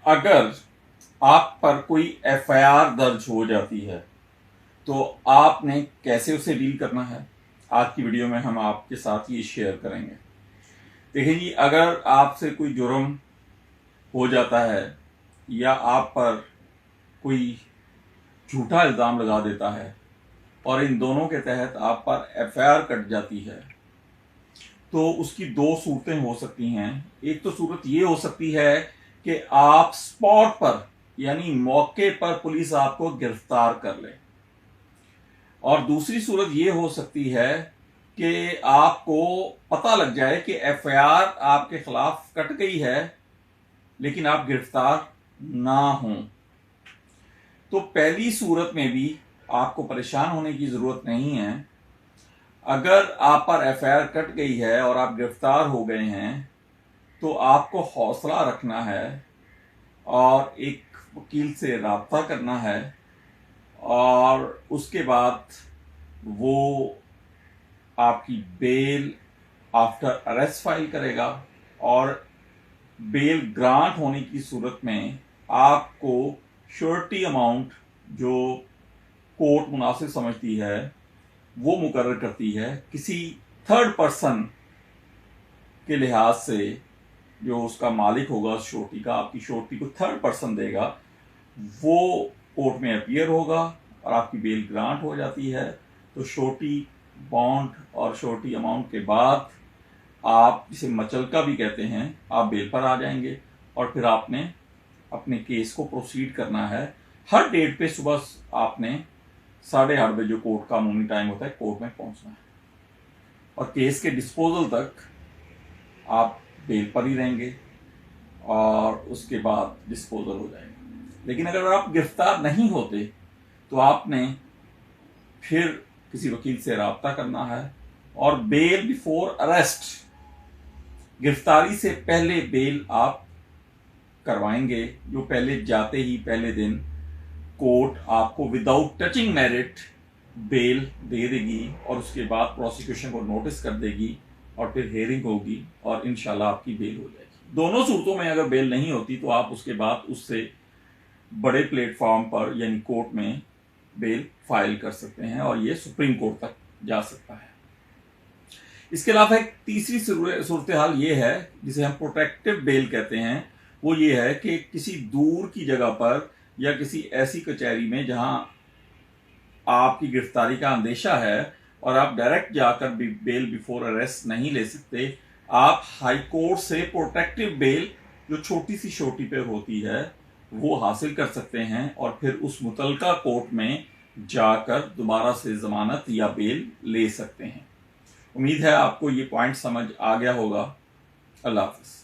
अगर आप पर कोई एफआईआर दर्ज हो जाती है तो आपने कैसे उसे डील करना है, आज की वीडियो में हम आपके साथ ये शेयर करेंगे। देखिए जी, अगर आपसे कोई जुर्म हो जाता है या आप पर कोई झूठा इल्ज़ाम लगा देता है और इन दोनों के तहत आप पर एफआईआर कट जाती है तो उसकी दो सूरतें हो सकती हैं। एक तो सूरत ये हो सकती है कि आप स्पॉट पर यानी मौके पर पुलिस आपको गिरफ्तार कर ले, और दूसरी सूरत ये हो सकती है कि आपको पता लग जाए कि एफआईआर आपके खिलाफ कट गई है लेकिन आप गिरफ्तार ना हों। तो पहली सूरत में भी आपको परेशान होने की जरूरत नहीं है। अगर आप पर एफआईआर कट गई है और आप गिरफ्तार हो गए हैं तो आपको हौसला रखना है और एक वकील से राब्ता करना है, और उसके बाद वो आपकी बेल आफ्टर अरेस्ट फाइल करेगा, और बेल ग्रांट होने की सूरत में आपको श्योरिटी अमाउंट जो कोर्ट मुनासिब समझती है वो मुकर्रर करती है। किसी थर्ड पर्सन के लिहाज से जो उसका मालिक होगा श्योरिटी का, आपकी श्योरिटी को थर्ड पर्सन देगा, वो कोर्ट में अपीयर होगा और आपकी बेल ग्रांट हो जाती है। तो श्योरिटी बॉन्ड और श्योरिटी अमाउंट के बाद आप, इसे मचलका भी कहते हैं, आप बेल पर आ जाएंगे और फिर आपने अपने केस को प्रोसीड करना है। हर डेट पे सुबह आपने 8:30 बजे जो कोर्ट का अमूमी टाइम होता है कोर्ट में पहुंचना है, और केस के डिस्पोजल तक आप बेल पर ही रहेंगे और उसके बाद डिस्पोजल हो जाएगा। लेकिन अगर आप गिरफ्तार नहीं होते तो आपने फिर किसी वकील से राब्ता करना है, और बेल बिफोर अरेस्ट, गिरफ्तारी से पहले बेल आप करवाएंगे, जो पहले जाते ही पहले दिन कोर्ट आपको विदाउट टचिंग मेरिट बेल दे देगी, और उसके बाद प्रोसिक्यूशन को नोटिस कर देगी और फिर हेयरिंग होगी और इंशाल्लाह आपकी बेल हो जाएगी। दोनों सूरतों में अगर बेल नहीं होती तो आप उसके बाद उससे बड़े प्लेटफॉर्म पर यानी कोर्ट में बेल फाइल कर सकते हैं और ये सुप्रीम कोर्ट तक जा सकता है। इसके अलावा एक तीसरी सूरत हाल ये है जिसे हम प्रोटेक्टिव बेल कहते हैं। वो ये है कि किसी दूर की जगह पर या किसी ऐसी कचहरी में जहां आपकी गिरफ्तारी का अंदेशा है और आप डायरेक्ट जाकर भी बेल बिफोर अरेस्ट नहीं ले सकते, आप हाई कोर्ट से प्रोटेक्टिव बेल जो छोटी सी चोटी पे होती है वो हासिल कर सकते हैं, और फिर उस मुतलका कोर्ट में जाकर दोबारा से जमानत या बेल ले सकते हैं। उम्मीद है आपको ये पॉइंट समझ आ गया होगा। अल्लाह हाफिज।